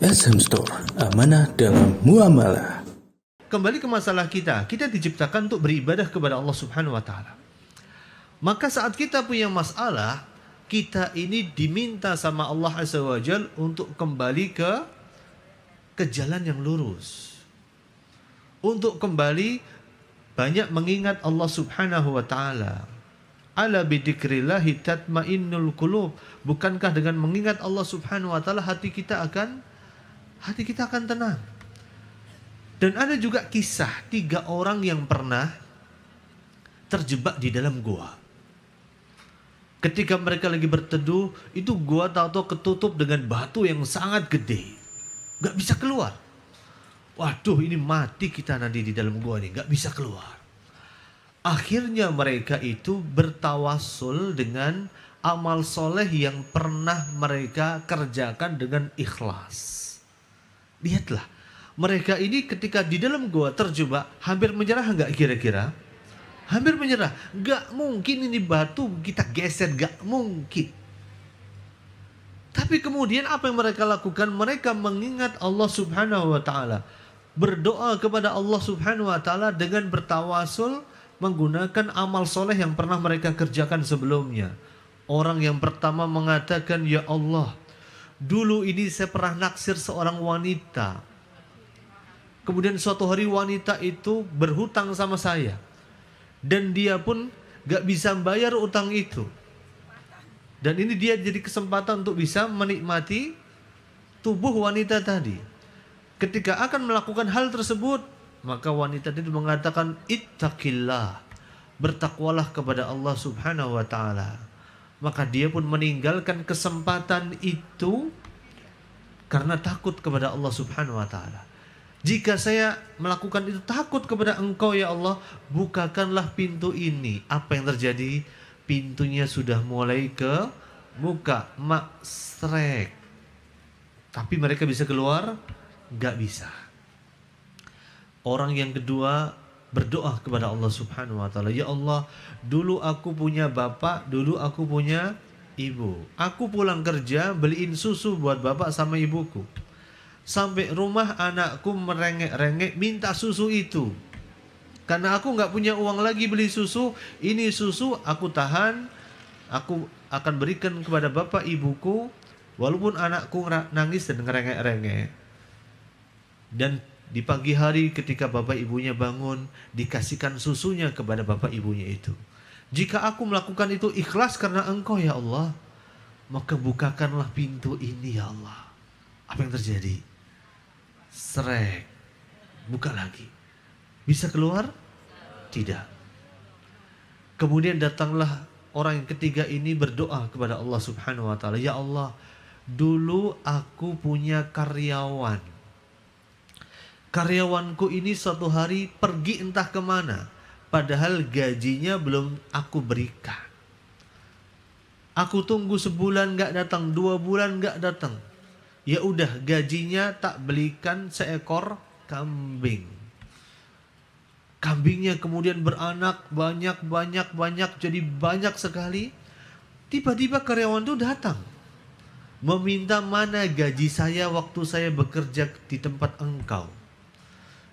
SM Store, amanah dalam muamalah. Kembali ke masalah kita diciptakan untuk beribadah kepada Allah Subhanahu wa taala. Maka saat kita punya masalah, kita ini diminta sama Allah Azza wa Jalla untuk kembali ke jalan yang lurus. Untuk kembali banyak mengingat Allah Subhanahu wa taala. Ala bidzikrillahi tatmainnul qulub. Bukankah dengan mengingat Allah Subhanahu wa taala hati kita akan tenang. Dan ada juga kisah 3 orang yang pernah terjebak di dalam gua. Ketika mereka lagi berteduh, itu gua tahu-tahu ketutup dengan batu yang sangat gede. Gak bisa keluar. Waduh, ini mati kita nanti di dalam gua nih, gak bisa keluar. Akhirnya mereka itu bertawasul dengan amal soleh yang pernah mereka kerjakan dengan ikhlas. Lihatlah, mereka ini ketika di dalam gua terjebak, hampir menyerah enggak kira-kira? Hampir menyerah. Enggak mungkin ini batu kita geser, enggak mungkin. Tapi kemudian apa yang mereka lakukan? Mereka mengingat Allah Subhanahu wa taala. Berdoa kepada Allah Subhanahu wa taala dengan bertawasul menggunakan amal soleh yang pernah mereka kerjakan sebelumnya. Orang yang pertama mengatakan, "Ya Allah, dulu ini saya pernah naksir seorang wanita. Kemudian suatu hari wanita itu berhutang sama saya. Dan dia pun gak bisa bayar utang itu. Dan ini dia jadi kesempatan untuk bisa menikmati tubuh wanita tadi. Ketika akan melakukan hal tersebut, maka wanita itu mengatakan, ittaqillah. Bertakwalah kepada Allah Subhanahu wa ta'ala. Maka dia pun meninggalkan kesempatan itu karena takut kepada Allah Subhanahu wa ta'ala. Jika saya melakukan itu takut kepada Engkau ya Allah, bukakanlah pintu ini. Apa yang terjadi? Pintunya sudah mulai ke buka, maksrek. Tapi mereka bisa keluar? Gak bisa. Orang yang kedua berdoa kepada Allah Subhanahu wa taala, "Ya Allah, dulu aku punya bapak, dulu aku punya ibu. Aku pulang kerja beliin susu buat bapak sama ibuku. Sampai rumah anakku merengek-rengek minta susu itu. Karena aku nggak punya uang lagi beli susu, ini susu aku tahan, aku akan berikan kepada bapak ibuku walaupun anakku nangis dan ngerengek-rengek." Dan di pagi hari ketika bapak ibunya bangun, dikasihkan susunya kepada bapak ibunya itu. "Jika aku melakukan itu ikhlas karena Engkau ya Allah, maka bukakanlah pintu ini ya Allah." Apa yang terjadi? Srek. Buka lagi. Bisa keluar? Tidak. Kemudian datanglah orang yang ketiga ini berdoa kepada Allah Subhanahu wa taala, "Ya Allah, dulu aku punya karyawan. Karyawanku ini suatu hari pergi entah kemana, padahal gajinya belum aku berikan. Aku tunggu sebulan gak datang, 2 bulan gak datang. Ya udah gajinya tak belikan seekor kambing. Kambingnya kemudian beranak banyak, jadi banyak sekali. Tiba-tiba karyawan itu datang, meminta mana gaji saya waktu saya bekerja di tempat engkau.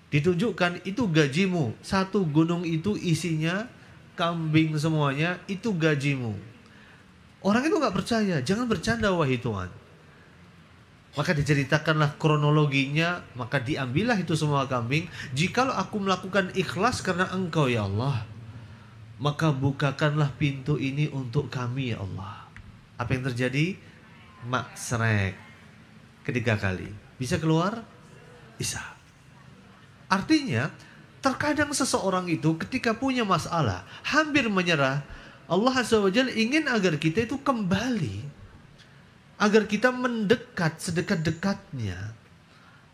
Ditunjukkan itu gajimu. 1 gunung itu isinya kambing semuanya, itu gajimu." Orang itu gak percaya. "Jangan bercanda wahai Tuhan." Maka diceritakanlah kronologinya. Maka diambillah itu semua kambing. "Jikalau aku melakukan ikhlas karena Engkau ya Allah, maka bukakanlah pintu ini untuk kami ya Allah." Apa yang terjadi? Maksrek. 3 kali. Bisa keluar? Bisa. Artinya, terkadang seseorang itu ketika punya masalah, hampir menyerah, Allah Azza wa Jalla ingin agar kita itu kembali. Agar kita mendekat sedekat-dekatnya.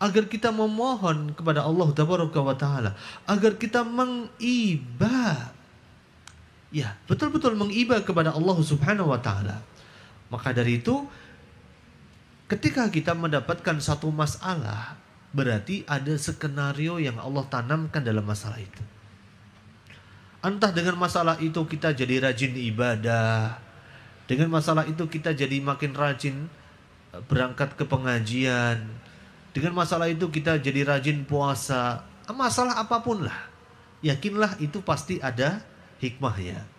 Agar kita memohon kepada Allah Tabaraka wa Ta'ala. Agar kita mengibah. Ya, betul-betul mengibah kepada Allah Subhanahu wa Ta'ala. Maka dari itu, ketika kita mendapatkan satu masalah, berarti ada skenario yang Allah tanamkan dalam masalah itu. Entah dengan masalah itu kita jadi rajin ibadah, dengan masalah itu kita jadi makin rajin berangkat ke pengajian, Dengan masalah itu kita jadi rajin puasa, masalah apapun lah, yakinlah itu pasti ada hikmahnya.